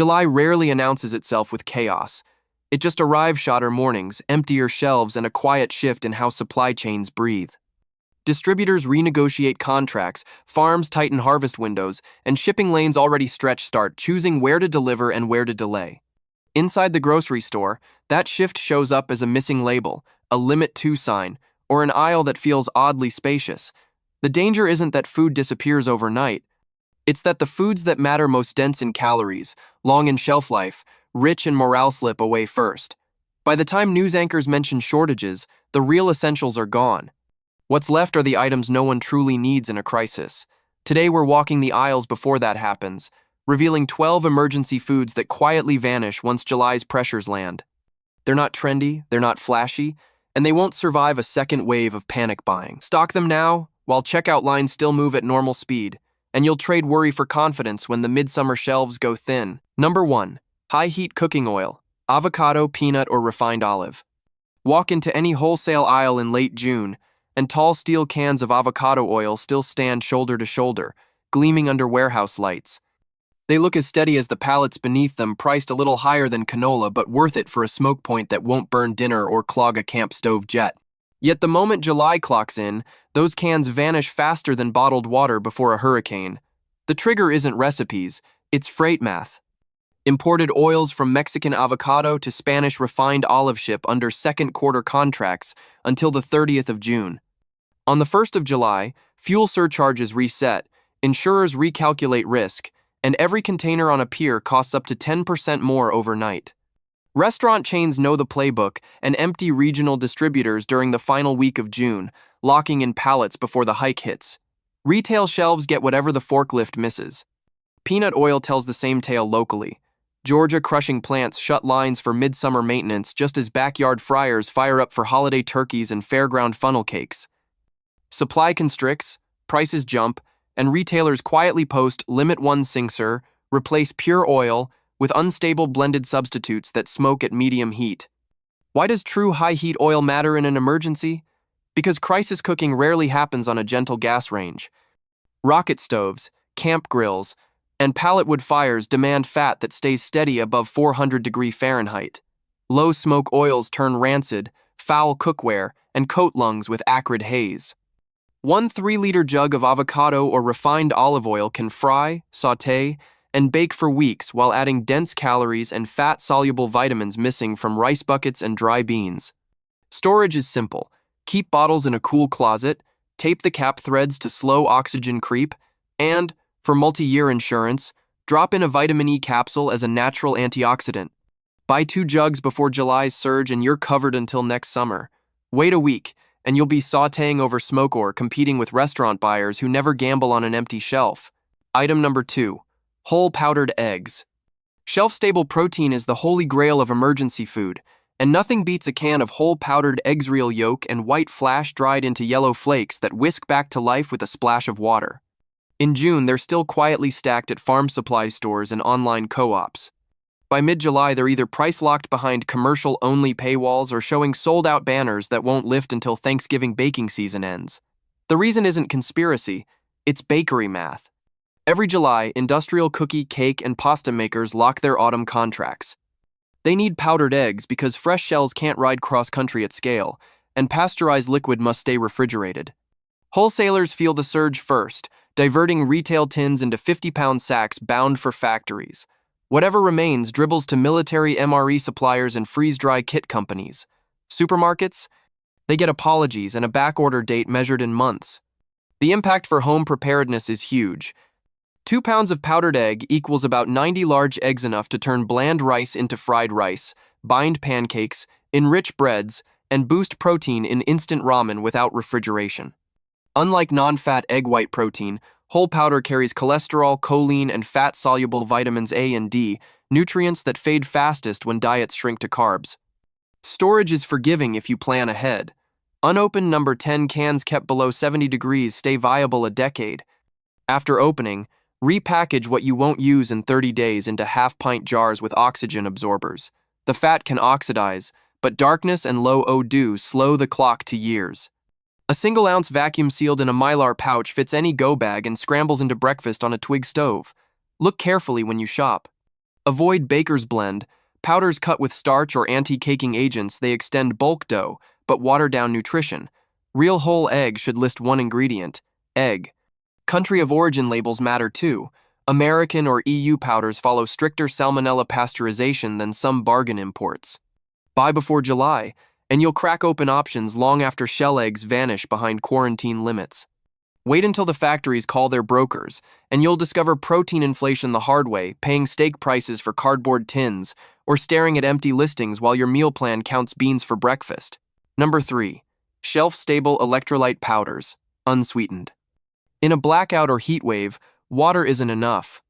July rarely announces itself with chaos. It just arrives shorter mornings, emptier shelves, and a quiet shift in how supply chains breathe. Distributors renegotiate contracts, farms tighten harvest windows, and shipping lanes already stretched start choosing where to deliver and where to delay. Inside the grocery store, that shift shows up as a missing label, a limit to sign, or an aisle that feels oddly spacious. The danger isn't that food disappears overnight. It's that the foods that matter most dense in calories, long in shelf life, rich in morale slip away first. By the time news anchors mention shortages, the real essentials are gone. What's left are the items no one truly needs in a crisis. Today we're walking the aisles before that happens, revealing 12 emergency foods that quietly vanish once July's pressures land. They're not trendy, they're not flashy, and they won't survive a second wave of panic buying. Stock them now, while checkout lines still move at normal speed, and you'll trade worry for confidence when the midsummer shelves go thin. Number 1. High-heat cooking oil, avocado, peanut, or refined olive. Walk into any wholesale aisle in late June, and tall steel cans of avocado oil still stand shoulder to shoulder, gleaming under warehouse lights. They look as steady as the pallets beneath them, priced a little higher than canola, but worth it for a smoke point that won't burn dinner or clog a camp stove jet. Yet the moment July clocks in, those cans vanish faster than bottled water before a hurricane. The trigger isn't recipes, it's freight math. Imported oils from Mexican avocado to Spanish refined olive ship under second quarter contracts until the 30th of June. On the 1st of July, fuel surcharges reset, insurers recalculate risk, and every container on a pier costs up to 10% more overnight. Restaurant chains know the playbook and empty regional distributors during the final week of June, locking in pallets before the hike hits. Retail shelves get whatever the forklift misses. Peanut oil tells the same tale locally. Georgia crushing plants shut lines for midsummer maintenance just as backyard fryers fire up for holiday turkeys and fairground funnel cakes. Supply constricts, prices jump, and retailers quietly post limit one sincere, replace pure oil with unstable blended substitutes that smoke at medium heat. Why does true high-heat oil matter in an emergency? Because crisis cooking rarely happens on a gentle gas range. Rocket stoves, camp grills, and pallet wood fires demand fat that stays steady above 400 Fahrenheit. Low smoke oils turn rancid, foul cookware, and coat lungs with acrid haze. One 3-liter jug of avocado or refined olive oil can fry, sauté, and bake for weeks while adding dense calories and fat-soluble vitamins missing from rice buckets and dry beans. Storage is simple. Keep bottles in a cool closet, tape the cap threads to slow oxygen creep, and, for multi-year insurance, drop in a vitamin E capsule as a natural antioxidant. Buy 2 jugs before July's surge and you're covered until next summer. Wait a week, and you'll be sautéing over smoke or competing with restaurant buyers who never gamble on an empty shelf. Item number 2. Whole powdered eggs. Shelf-stable protein is the holy grail of emergency food, and nothing beats a can of whole powdered eggs, real yolk and white flash dried into yellow flakes that whisk back to life with a splash of water. In June, they're still quietly stacked at farm supply stores and online co-ops. By mid-July, they're either price-locked behind commercial-only paywalls or showing sold-out banners that won't lift until Thanksgiving baking season ends. The reason isn't conspiracy, it's bakery math. Every July, industrial cookie, cake, and pasta makers lock their autumn contracts. They need powdered eggs because fresh shells can't ride cross-country at scale, and pasteurized liquid must stay refrigerated. Wholesalers feel the surge first, diverting retail tins into 50-pound sacks bound for factories. Whatever remains dribbles to military MRE suppliers and freeze-dry kit companies. Supermarkets? They get apologies and a backorder date measured in months. The impact for home preparedness is huge. 2 pounds of powdered egg equals about 90 large eggs, enough to turn bland rice into fried rice, bind pancakes, enrich breads, and boost protein in instant ramen without refrigeration. Unlike non-fat egg white protein, whole powder carries cholesterol, choline, and fat-soluble vitamins A and D, nutrients that fade fastest when diets shrink to carbs. Storage is forgiving if you plan ahead. Unopened number 10 cans kept below 70 degrees stay viable a decade. After opening, repackage what you won't use in 30 days into half-pint jars with oxygen absorbers. The fat can oxidize, but darkness and low O2 slow the clock to years. A single-ounce vacuum sealed in a Mylar pouch fits any go bag and scrambles into breakfast on a twig stove. Look carefully when you shop. Avoid baker's blend. Powders cut with starch or anti-caking agents, they extend bulk dough, but water down nutrition. Real whole egg should list one ingredient: egg. Country of origin labels matter too. American or EU powders follow stricter salmonella pasteurization than some bargain imports. Buy before July, and you'll crack open options long after shell eggs vanish behind quarantine limits. Wait until the factories call their brokers, and you'll discover protein inflation the hard way, paying steak prices for cardboard tins, or staring at empty listings while your meal plan counts beans for breakfast. Number 3. Shelf-stable electrolyte powders, unsweetened. In a blackout or heat wave, water isn't enough.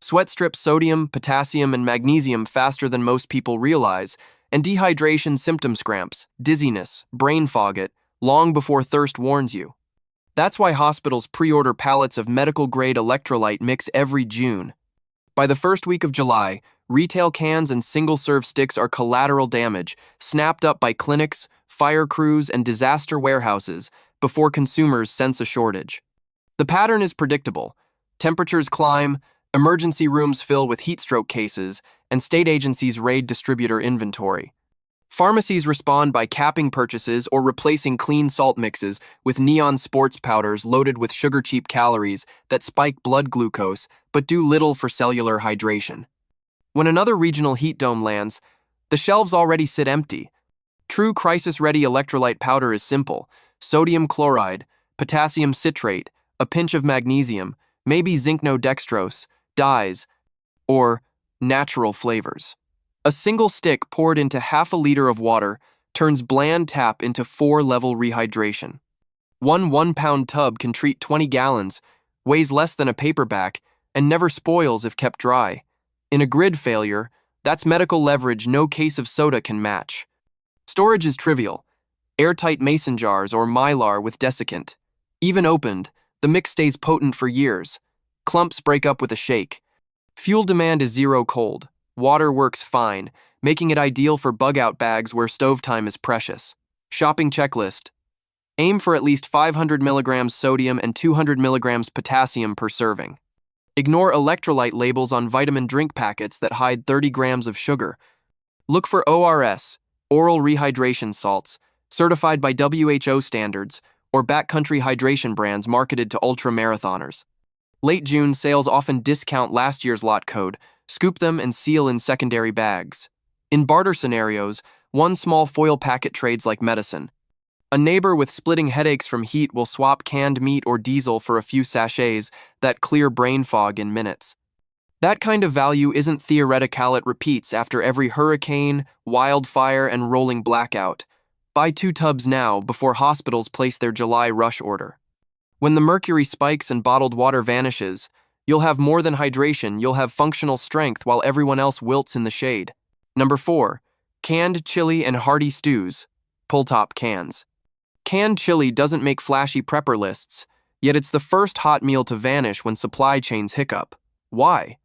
Sweat strips sodium, potassium, and magnesium faster than most people realize, and dehydration symptoms cramps, dizziness, brain fog it, long before thirst warns you. That's why hospitals pre-order pallets of medical-grade electrolyte mix every June. By the first week of July, retail cans and single-serve sticks are collateral damage, snapped up by clinics, fire crews, and disaster warehouses before consumers sense a shortage. The pattern is predictable. Temperatures climb, emergency rooms fill with heat stroke cases, and state agencies raid distributor inventory. Pharmacies respond by capping purchases or replacing clean salt mixes with neon sports powders loaded with sugar-cheap calories that spike blood glucose but do little for cellular hydration. When another regional heat dome lands, the shelves already sit empty. True crisis-ready electrolyte powder is simple: sodium chloride, potassium citrate, a pinch of magnesium, maybe zinc-no-dextrose, dyes, or natural flavors. A single stick poured into half a liter of water turns bland tap into 4-level rehydration. One 1-pound tub can treat 20 gallons, weighs less than a paperback, and never spoils if kept dry. In a grid failure, that's medical leverage no case of soda can match. Storage is trivial: airtight mason jars or mylar with desiccant. Even opened, the mix stays potent for years. Clumps break up with a shake. Fuel demand is zero cold. Water works fine, making it ideal for bug-out bags where stove time is precious. Shopping checklist: aim for at least 500 milligrams sodium and 200 milligrams potassium per serving. Ignore electrolyte labels on vitamin drink packets that hide 30 grams of sugar. Look for ORS, oral rehydration salts, certified by WHO standards, or backcountry hydration brands marketed to ultra-marathoners. Late June sales often discount last year's lot code, scoop them and seal in secondary bags. In barter scenarios, one small foil packet trades like medicine. A neighbor with splitting headaches from heat will swap canned meat or diesel for a few sachets that clear brain fog in minutes. That kind of value isn't theoretical, it repeats after every hurricane, wildfire, and rolling blackout. Buy 2 tubs now before hospitals place their July rush order. When the mercury spikes and bottled water vanishes, you'll have more than hydration, you'll have functional strength while everyone else wilts in the shade. Number 4. Canned chili and hearty stews, pull-top cans. Canned chili doesn't make flashy prepper lists, yet it's the first hot meal to vanish when supply chains hiccup. Why?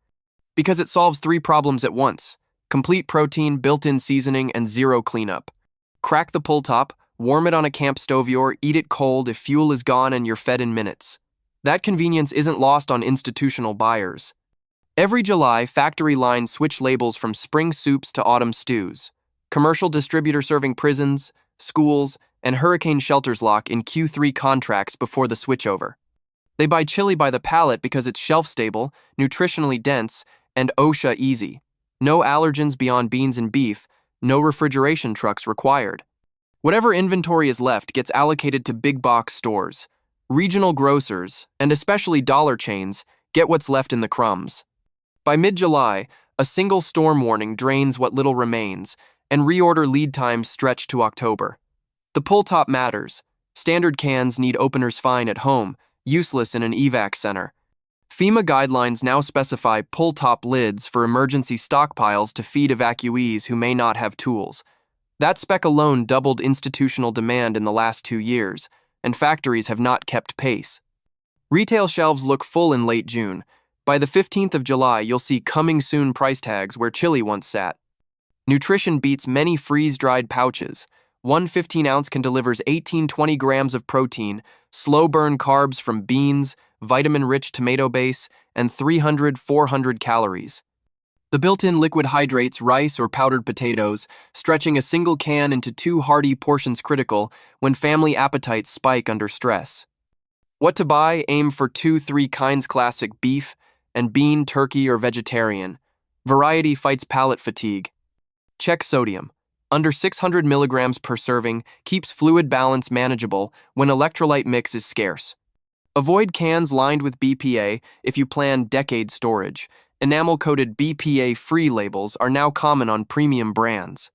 Because it solves 3 problems at once: complete protein, built-in seasoning, and zero cleanup. Crack the pull top, warm it on a camp stove, or eat it cold if fuel is gone and you're fed in minutes. That convenience isn't lost on institutional buyers. Every July, factory lines switch labels from spring soups to autumn stews. Commercial distributor serving prisons, schools, and hurricane shelters lock in Q3 contracts before the switchover. They buy chili by the pallet because it's shelf-stable, nutritionally dense, and OSHA easy. No allergens beyond beans and beef, no refrigeration trucks required. Whatever inventory is left gets allocated to big box stores. Regional grocers, and especially dollar chains, get what's left in the crumbs. By mid-July, a single storm warning drains what little remains, and reorder lead times stretch to October. The pull-top matters. Standard cans need openers fine at home, useless in an evac center. FEMA guidelines now specify pull-top lids for emergency stockpiles to feed evacuees who may not have tools. That spec alone doubled institutional demand in the last 2 years, and factories have not kept pace. Retail shelves look full in late June. By the 15th of July, you'll see coming soon price tags where chili once sat. Nutrition beats many freeze-dried pouches. One 15-ounce can deliver 18-20 grams of protein, slow-burn carbs from beans, vitamin-rich tomato base, and 300-400 calories. The built-in liquid hydrates rice or powdered potatoes, stretching a single can into two hearty portions critical when family appetites spike under stress. What to buy? Aim for 2-3 kinds classic beef and bean, turkey, or vegetarian. Variety fights palate fatigue. Check sodium. Under 600 milligrams per serving keeps fluid balance manageable when electrolyte mix is scarce. Avoid cans lined with BPA if you plan decade storage. Enamel-coated BPA-free labels are now common on premium brands.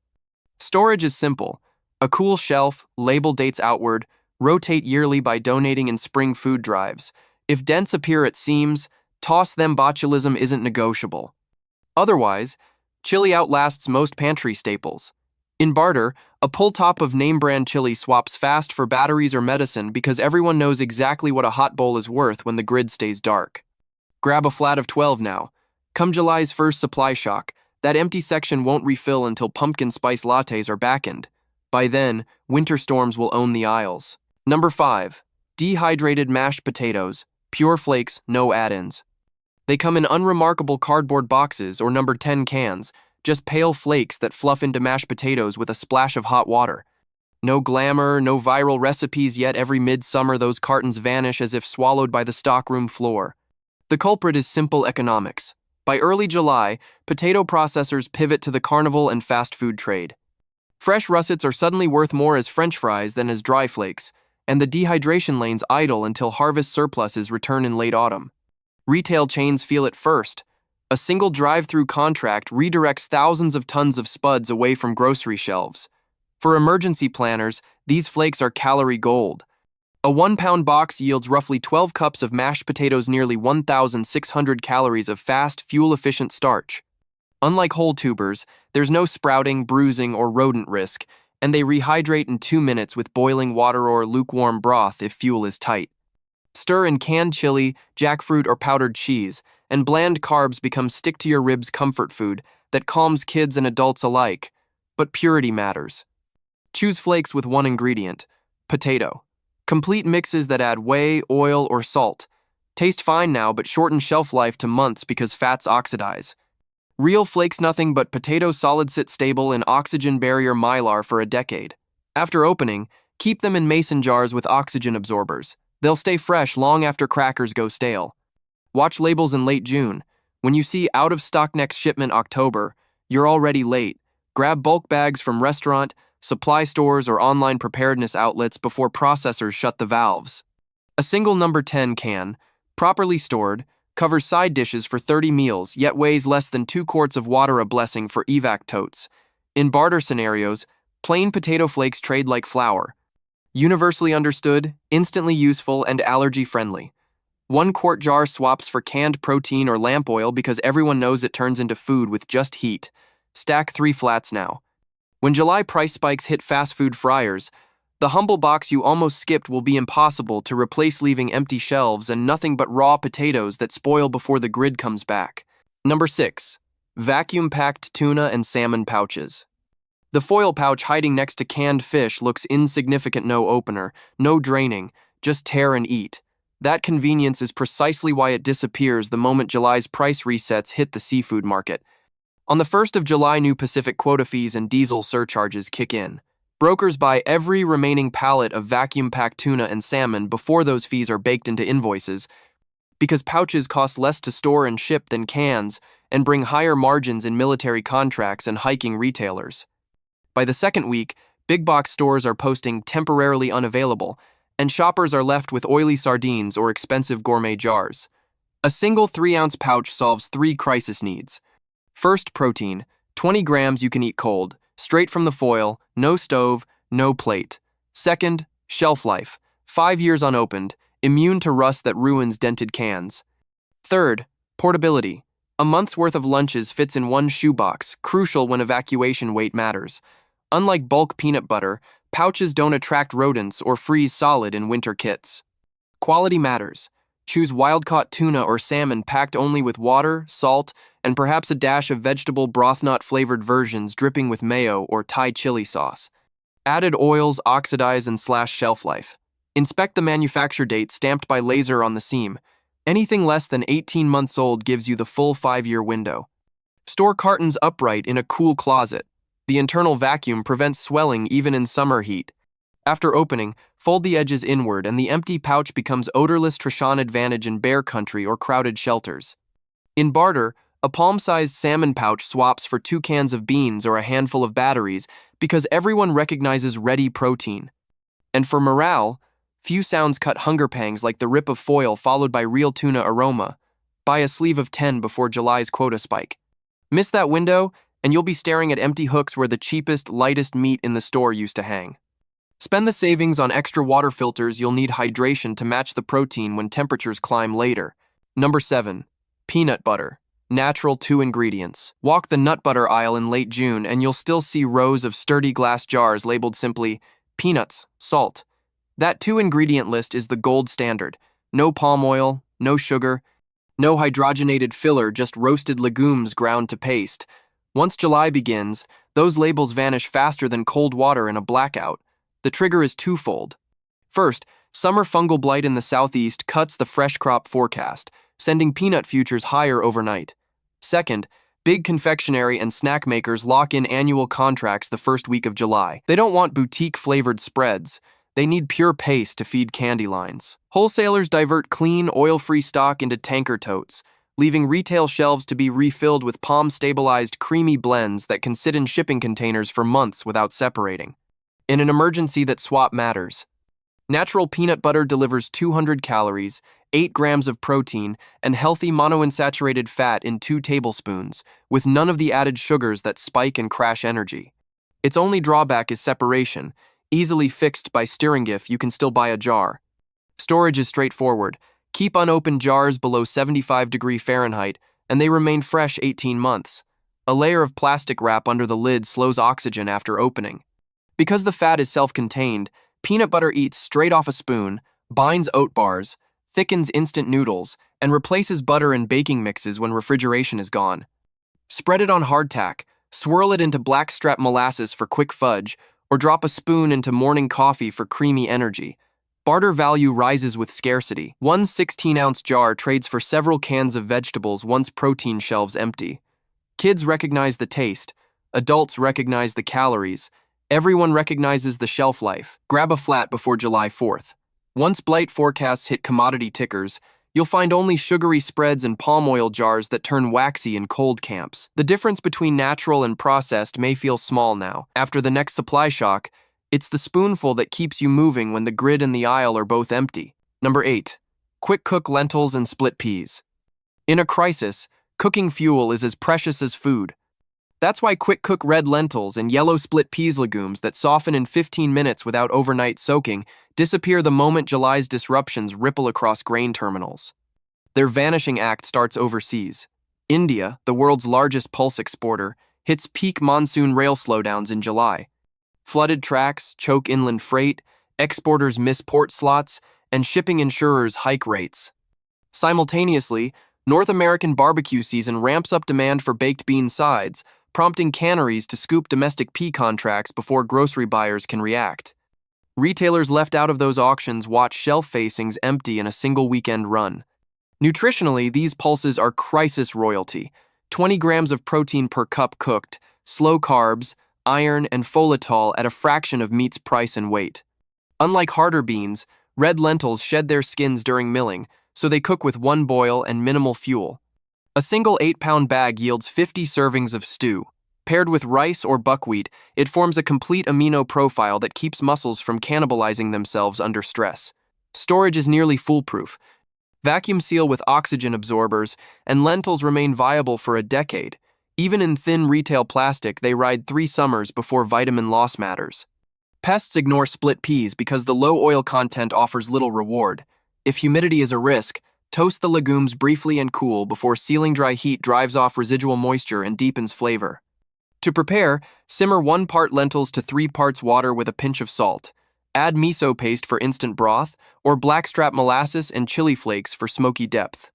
Storage is simple. A cool shelf, label dates outward, rotate yearly by donating in spring food drives. If dents appear at seams, toss them. Botulism isn't negotiable. Otherwise, chili outlasts most pantry staples. In barter, a pull-top of name-brand chili swaps fast for batteries or medicine because everyone knows exactly what a hot bowl is worth when the grid stays dark. Grab a flat of 12 now. Come July's first supply shock, that empty section won't refill until pumpkin spice lattes are backened. By then, winter storms will own the aisles. Number 5. Dehydrated mashed potatoes, pure flakes, no add-ins. They come in unremarkable cardboard boxes or number 10 cans, just pale flakes that fluff into mashed potatoes with a splash of hot water. No glamour, no viral recipes, yet every midsummer those cartons vanish as if swallowed by the stockroom floor. The culprit is simple economics. By early July, potato processors pivot to the carnival and fast food trade. Fresh russets are suddenly worth more as French fries than as dry flakes, and the dehydration lanes idle until harvest surpluses return in late autumn. Retail chains feel it first. A single drive-through contract redirects thousands of tons of spuds away from grocery shelves. For emergency planners, these flakes are calorie gold. A 1-pound box yields roughly 12 cups of mashed potatoes, nearly 1,600 calories of fast, fuel-efficient starch. Unlike whole tubers, there's no sprouting, bruising, or rodent risk, and they rehydrate in 2 minutes with boiling water or lukewarm broth if fuel is tight. Stir in canned chili, jackfruit, or powdered cheese, and bland carbs become stick-to-your-ribs comfort food that calms kids and adults alike. But purity matters. Choose flakes with one ingredient: potato. Complete mixes that add whey, oil, or salt. Taste fine now, but shorten shelf life to months because fats oxidize. Real flakes, nothing but potato solids, sit stable in oxygen barrier mylar for a decade. After opening, keep them in mason jars with oxygen absorbers. They'll stay fresh long after crackers go stale. Watch labels in late June. When you see out of stock next shipment October, you're already late. Grab bulk bags from restaurant, supply stores, or online preparedness outlets before processors shut the valves. A single number 10 can, properly stored, covers side dishes for 30 meals, yet weighs less than 2 quarts of water, a blessing for evac totes. In barter scenarios, plain potato flakes trade like flour. Universally understood, instantly useful, and allergy-friendly. 1-quart jar swaps for canned protein or lamp oil because everyone knows it turns into food with just heat. Stack 3 flats now. When July price spikes hit fast food fryers, the humble box you almost skipped will be impossible to replace, leaving empty shelves and nothing but raw potatoes that spoil before the grid comes back. Number 6. Vacuum-packed tuna and salmon pouches. The foil pouch hiding next to canned fish looks insignificant. No opener, no draining, just tear and eat. That convenience is precisely why it disappears the moment July's price resets hit the seafood market. On the 1st of July, new Pacific quota fees and diesel surcharges kick in. Brokers buy every remaining pallet of vacuum-packed tuna and salmon before those fees are baked into invoices, because pouches cost less to store and ship than cans and bring higher margins in military contracts and hiking retailers. By the second week, big box stores are posting temporarily unavailable, and shoppers are left with oily sardines or expensive gourmet jars. A single 3-ounce pouch solves 3 crisis needs. First, protein. 20 grams you can eat cold, straight from the foil, no stove, no plate. Second, shelf life. 5 years unopened, immune to rust that ruins dented cans. Third, portability. A month's worth of lunches fits in one shoebox, crucial when evacuation weight matters. Unlike bulk peanut butter, pouches don't attract rodents or freeze solid in winter kits. Quality matters. Choose wild-caught tuna or salmon packed only with water, salt, and perhaps a dash of vegetable broth, not flavored versions dripping with mayo or Thai chili sauce. Added oils oxidize and slash shelf life. Inspect the manufacture date stamped by laser on the seam. Anything less than 18 months old gives you the full 5-year window. Store cartons upright in a cool closet. The internal vacuum prevents swelling even in summer heat. After opening, fold the edges inward and the empty pouch becomes odorless Trishan advantage in bear country or crowded shelters. In barter, a palm-sized salmon pouch swaps for 2 cans of beans or a handful of batteries because everyone recognizes ready protein. And for morale, few sounds cut hunger pangs like the rip of foil followed by real tuna aroma. Buy a sleeve of 10 before July's quota spike. Miss that window, and you'll be staring at empty hooks where the cheapest, lightest meat in the store used to hang. Spend the savings on extra water filters. You'll need hydration to match the protein when temperatures climb later. Number 7. Peanut butter. Natural 2 ingredients. Walk the nut butter aisle in late June and you'll still see rows of sturdy glass jars labeled simply peanuts, salt. That 2-ingredient list is the gold standard. No palm oil, no sugar, no hydrogenated filler, just roasted legumes ground to paste. Once July begins, those labels vanish faster than cold water in a blackout. The trigger is twofold. First, summer fungal blight in the southeast cuts the fresh crop forecast, sending peanut futures higher overnight. Second, big confectionery and snack makers lock in annual contracts the first week of July. They don't want boutique-flavored spreads. They need pure paste to feed candy lines. Wholesalers divert clean, oil-free stock into tanker totes, leaving retail shelves to be refilled with palm-stabilized creamy blends that can sit in shipping containers for months without separating. In an emergency, that swap matters. Natural peanut butter delivers 200 calories, 8 grams of protein, and healthy monounsaturated fat in 2 tablespoons, with none of the added sugars that spike and crash energy. Its only drawback is separation, easily fixed by stirring. If you can still buy a jar. Storage is straightforward. Keep unopened jars below 75°F, and they remain fresh 18 months. A layer of plastic wrap under the lid slows oxygen after opening. Because the fat is self-contained, peanut butter eats straight off a spoon, binds oat bars, thickens instant noodles, and replaces butter in baking mixes when refrigeration is gone. Spread it on hardtack, swirl it into blackstrap molasses for quick fudge, or drop a spoon into morning coffee for creamy energy. Barter value rises with scarcity. One 16-ounce jar trades for several cans of vegetables once protein shelves empty. Kids recognize the taste. Adults recognize the calories. Everyone recognizes the shelf life. Grab a flat before July 4th. Once blight forecasts hit commodity tickers, you'll find only sugary spreads and palm oil jars that turn waxy in cold camps. The difference between natural and processed may feel small now. After the next supply shock, it's the spoonful that keeps you moving when the grid and the aisle are both empty. Number 8. Quick cook lentils and split peas. In a crisis, cooking fuel is as precious as food. That's why quick cook red lentils and yellow split peas legumes that soften in 15 minutes without overnight soaking disappear the moment July's disruptions ripple across grain terminals. Their vanishing act starts overseas. India, the world's largest pulse exporter, hits peak monsoon rail slowdowns in July. Flooded tracks choke inland freight, exporters miss port slots, and shipping insurers hike rates. Simultaneously, North American barbecue season ramps up demand for baked bean sides, prompting canneries to scoop domestic pea contracts before grocery buyers can react. Retailers left out of those auctions watch shelf facings empty in a single weekend run. Nutritionally, these pulses are crisis royalty. 20 grams of protein per cup cooked, slow carbs, iron, and folitol at a fraction of meat's price and weight. Unlike harder beans, red lentils shed their skins during milling, so they cook with one boil and minimal fuel. A single 8-pound bag yields 50 servings of stew. Paired with rice or buckwheat, it forms a complete amino profile that keeps muscles from cannibalizing themselves under stress. Storage is nearly foolproof. Vacuum seal with oxygen absorbers, and lentils remain viable for a decade. Even in thin retail plastic, they ride 3 summers before vitamin loss matters. Pests ignore split peas because the low oil content offers little reward. If humidity is a risk, toast the legumes briefly and cool before sealing. Dry heat drives off residual moisture and deepens flavor. To prepare, simmer 1 part lentils to 3 parts water with a pinch of salt. Add miso paste for instant broth, or blackstrap molasses and chili flakes for smoky depth.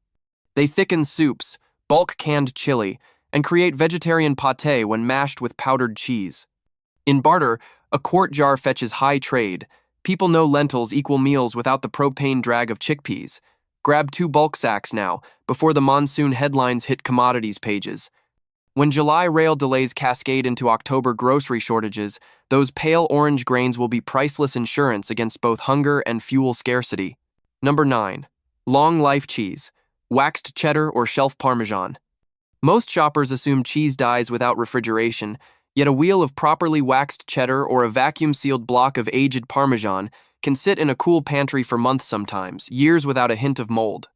They thicken soups, bulk canned chili, and create vegetarian pâté when mashed with powdered cheese. In barter, a quart jar fetches high trade. People know lentils equal meals without the propane drag of chickpeas. Grab 2 bulk sacks now, before the monsoon headlines hit commodities pages. When July rail delays cascade into October grocery shortages, those pale orange grains will be priceless insurance against both hunger and fuel scarcity. Number 9. Long life cheese, waxed cheddar or shelf parmesan. Most shoppers assume cheese dies without refrigeration, yet a wheel of properly waxed cheddar or a vacuum-sealed block of aged parmesan can sit in a cool pantry for months sometimes, years without a hint of mold.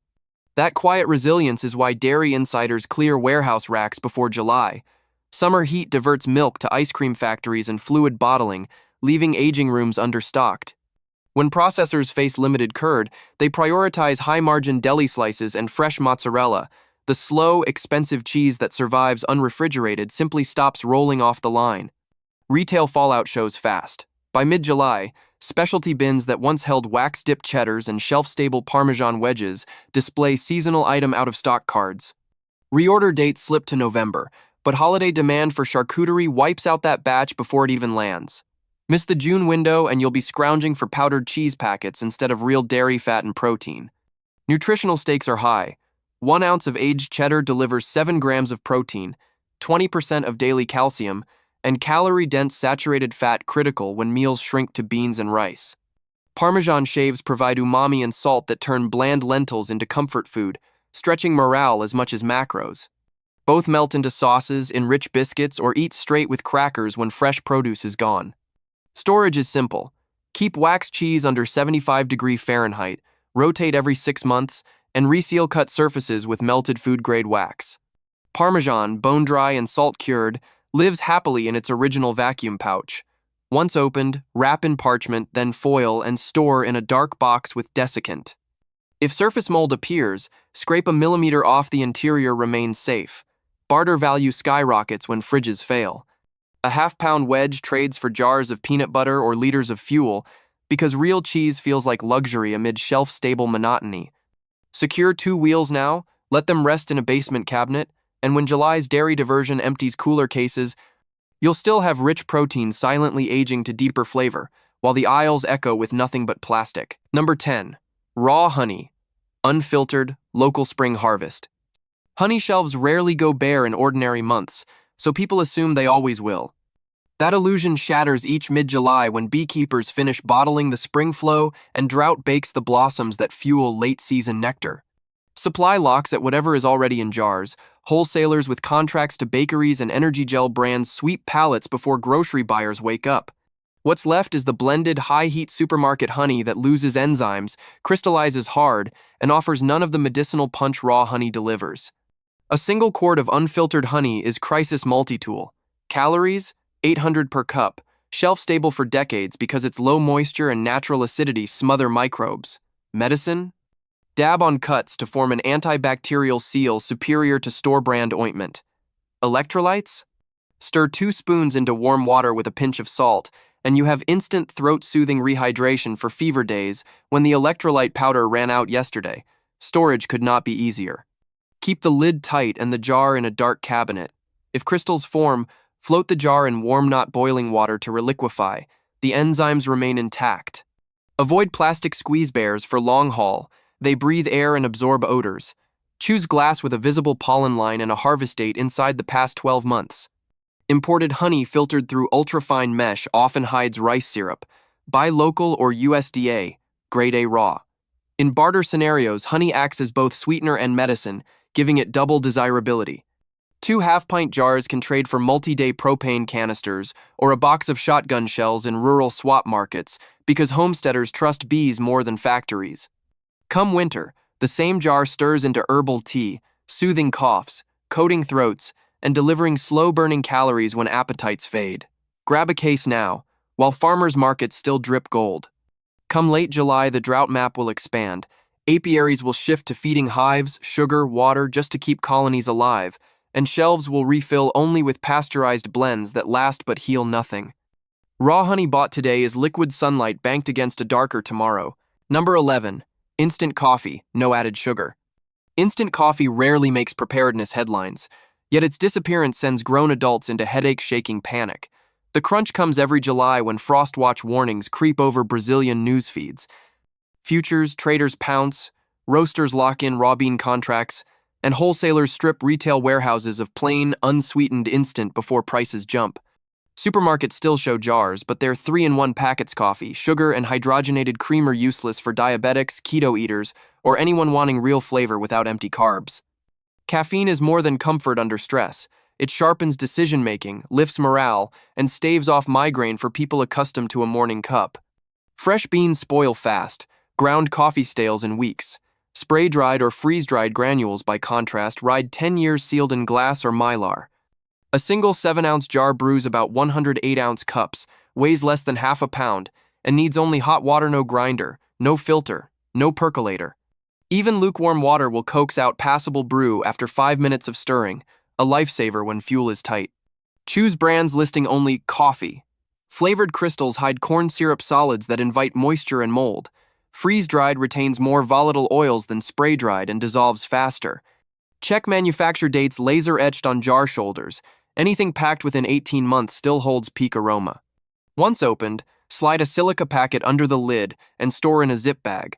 That quiet resilience is why dairy insiders clear warehouse racks before July. Summer heat diverts milk to ice cream factories and fluid bottling, leaving aging rooms understocked. When processors face limited curd, they prioritize high-margin deli slices and fresh mozzarella. The slow, expensive cheese that survives unrefrigerated simply stops rolling off the line. Retail fallout shows fast. By mid-July, specialty bins that once held wax-dipped cheddars and shelf-stable Parmesan wedges display seasonal item out-of-stock cards. Reorder dates slip to November, but holiday demand for charcuterie wipes out that batch before it even lands. Miss the June window and you'll be scrounging for powdered cheese packets instead of real dairy fat and protein. Nutritional stakes are high. 1 ounce of aged cheddar delivers 7 grams of protein, 20% of daily calcium, and calorie-dense saturated fat critical when meals shrink to beans and rice. Parmesan shaves provide umami and salt that turn bland lentils into comfort food, stretching morale as much as macros. Both melt into sauces, enrich biscuits, or eat straight with crackers when fresh produce is gone. Storage is simple. Keep waxed cheese under 75°F, rotate every 6 months, and reseal cut surfaces with melted food-grade wax. Parmesan, bone-dry and salt-cured, lives happily in its original vacuum pouch. Once opened, wrap in parchment, then foil and store in a dark box with desiccant. If surface mold appears, scrape a millimeter off the interior remains safe. Barter value skyrockets when fridges fail. A half-pound wedge trades for jars of peanut butter or liters of fuel because real cheese feels like luxury amid shelf-stable monotony. Secure 2 wheels now, let them rest in a basement cabinet, and when July's dairy diversion empties cooler cases, you'll still have rich protein silently aging to deeper flavor, while the aisles echo with nothing but plastic. Number 10. Raw honey. Unfiltered, local spring harvest. Honey shelves rarely go bare in ordinary months, so people assume they always will. That illusion shatters each mid-July when beekeepers finish bottling the spring flow and drought bakes the blossoms that fuel late-season nectar. Supply locks at whatever is already in jars. Wholesalers with contracts to bakeries and energy gel brands sweep pallets before grocery buyers wake up. What's left is the blended, high-heat supermarket honey that loses enzymes, crystallizes hard, and offers none of the medicinal punch raw honey delivers. A single quart of unfiltered honey is crisis multi-tool. Calories, 800 per cup, shelf-stable for decades because its low moisture and natural acidity smother microbes. Medicine? Dab on cuts to form an antibacterial seal superior to store-brand ointment. Electrolytes? Stir 2 spoons into warm water with a pinch of salt, and you have instant throat-soothing rehydration for fever days when the electrolyte powder ran out yesterday. Storage could not be easier. Keep the lid tight and the jar in a dark cabinet. If crystals form, float the jar in warm, not boiling water to reliquefy. The enzymes remain intact. Avoid plastic squeeze bears for long haul. They breathe air and absorb odors. Choose glass with a visible pollen line and a harvest date inside the past 12 months. Imported honey filtered through ultrafine mesh often hides rice syrup. Buy local or USDA, grade A raw. In barter scenarios, honey acts as both sweetener and medicine, giving it double desirability. 2 half-pint jars can trade for multi-day propane canisters or a box of shotgun shells in rural swap markets because homesteaders trust bees more than factories. Come winter, the same jar stirs into herbal tea, soothing coughs, coating throats, and delivering slow-burning calories when appetites fade. Grab a case now, while farmers' markets still drip gold. Come late July, the drought map will expand. Apiaries will shift to feeding hives, sugar, water just to keep colonies alive, and shelves will refill only with pasteurized blends that last but heal nothing. Raw honey bought today is liquid sunlight banked against a darker tomorrow. Number 11. Instant coffee, no added sugar. Instant coffee rarely makes preparedness headlines, yet its disappearance sends grown adults into headache-shaking panic. The crunch comes every July when frostwatch warnings creep over Brazilian news feeds. Futures, traders pounce, roasters lock in raw bean contracts, and wholesalers strip retail warehouses of plain, unsweetened instant before prices jump. Supermarkets still show jars, but their 3-in-1 packets coffee, sugar, and hydrogenated cream are useless for diabetics, keto eaters, or anyone wanting real flavor without empty carbs. Caffeine is more than comfort under stress. It sharpens decision-making, lifts morale, and staves off migraine for people accustomed to a morning cup. Fresh beans spoil fast, ground coffee stales in weeks. Spray-dried or freeze-dried granules, by contrast, ride 10 years sealed in glass or mylar. A single 7-ounce jar brews about 108-ounce cups, weighs less than half a pound, and needs only hot water, no grinder, no filter, no percolator. Even lukewarm water will coax out passable brew after 5 minutes of stirring, a lifesaver when fuel is tight. Choose brands listing only coffee. Flavored crystals hide corn syrup solids that invite moisture and mold. Freeze-dried retains more volatile oils than spray-dried and dissolves faster. Check manufacture dates laser-etched on jar shoulders. Anything packed within 18 months still holds peak aroma. Once opened, slide a silica packet under the lid and store in a zip bag.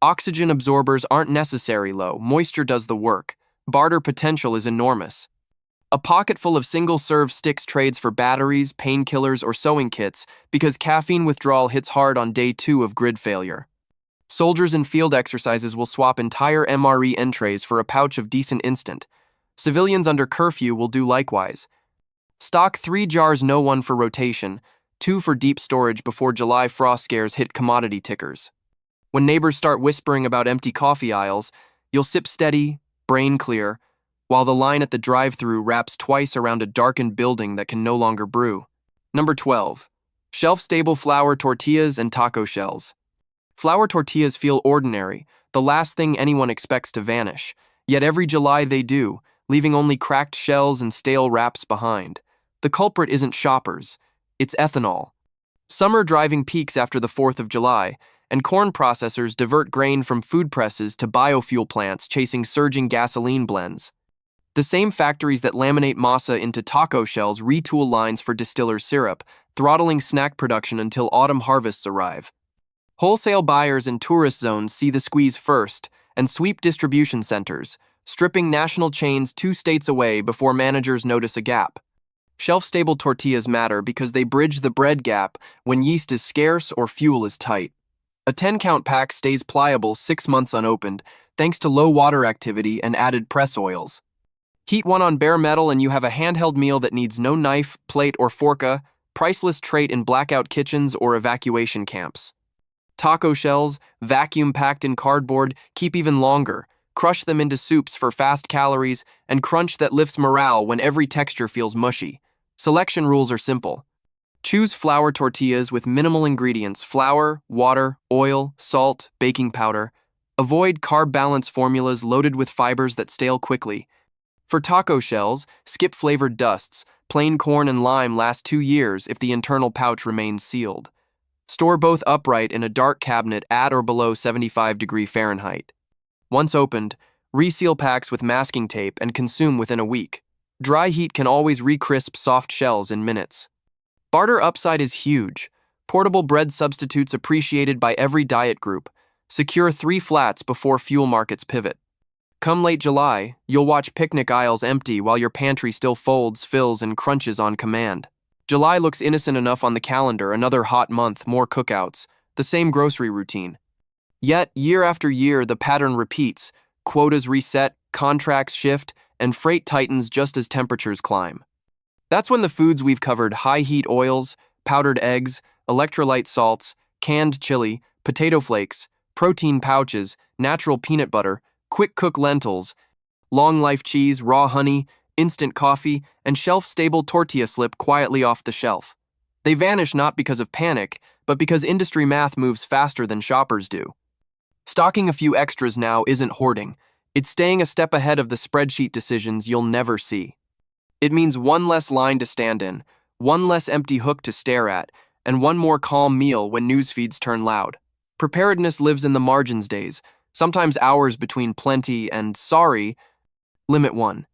Oxygen absorbers aren't necessary, low. Moisture does the work. Barter potential is enormous. A pocket full of single-serve sticks trades for batteries, painkillers, or sewing kits because caffeine withdrawal hits hard on day 2 of grid failure. Soldiers in field exercises will swap entire MRE entrees for a pouch of decent instant. Civilians under curfew will do likewise. Stock 3 jars, no 1 for rotation, 2 for deep storage before July frost scares hit commodity tickers. When neighbors start whispering about empty coffee aisles, you'll sip steady, brain clear, while the line at the drive-thru wraps twice around a darkened building that can no longer brew. Number 12. Shelf-stable flour tortillas and taco shells. Flour tortillas feel ordinary, the last thing anyone expects to vanish, yet every July they do, leaving only cracked shells and stale wraps behind. The culprit isn't shoppers, it's ethanol. Summer driving peaks after the 4th of July, and corn processors divert grain from food presses to biofuel plants chasing surging gasoline blends. The same factories that laminate masa into taco shells retool lines for distillers' syrup, throttling snack production until autumn harvests arrive. Wholesale buyers in tourist zones see the squeeze first and sweep distribution centers, stripping national chains 2 states away before managers notice a gap. Shelf-stable tortillas matter because they bridge the bread gap when yeast is scarce or fuel is tight. A 10-count pack stays pliable 6 months unopened, thanks to low water activity and added press oils. Heat one on bare metal and you have a handheld meal that needs no knife, plate, or fork, priceless trait in blackout kitchens or evacuation camps. Taco shells, vacuum-packed in cardboard, keep even longer. Crush them into soups for fast calories and crunch that lifts morale when every texture feels mushy. Selection rules are simple. Choose flour tortillas with minimal ingredients: flour, water, oil, salt, baking powder. Avoid carb balance formulas loaded with fibers that stale quickly. For taco shells, skip flavored dusts. Plain corn and lime last 2 years if the internal pouch remains sealed. Store both upright in a dark cabinet at or below 75°F. Once opened, reseal packs with masking tape and consume within a week. Dry heat can always re-crisp soft shells in minutes. Barter upside is huge. Portable bread substitutes appreciated by every diet group. Secure 3 flats before fuel markets pivot. Come late July, you'll watch picnic aisles empty while your pantry still folds, fills, and crunches on command. July looks innocent enough on the calendar, another hot month, more cookouts, the same grocery routine. Yet, year after year, the pattern repeats. Quotas reset, contracts shift, and freight tightens just as temperatures climb. That's when the foods we've covered, high-heat oils, powdered eggs, electrolyte salts, canned chili, potato flakes, protein pouches, natural peanut butter, quick-cook lentils, long-life cheese, raw honey, instant coffee, and shelf-stable tortilla slip quietly off the shelf. They vanish not because of panic, but because industry math moves faster than shoppers do. Stocking a few extras now isn't hoarding. It's staying a step ahead of the spreadsheet decisions you'll never see. It means one less line to stand in, one less empty hook to stare at, and one more calm meal when news feeds turn loud. Preparedness lives in the margins days, sometimes hours between plenty and sorry. Limit 1.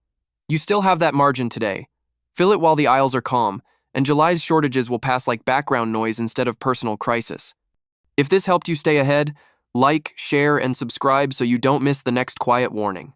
You still have that margin today. Fill it while the aisles are calm, and July's shortages will pass like background noise instead of personal crisis. If this helped you stay ahead, like, share, and subscribe so you don't miss the next quiet warning.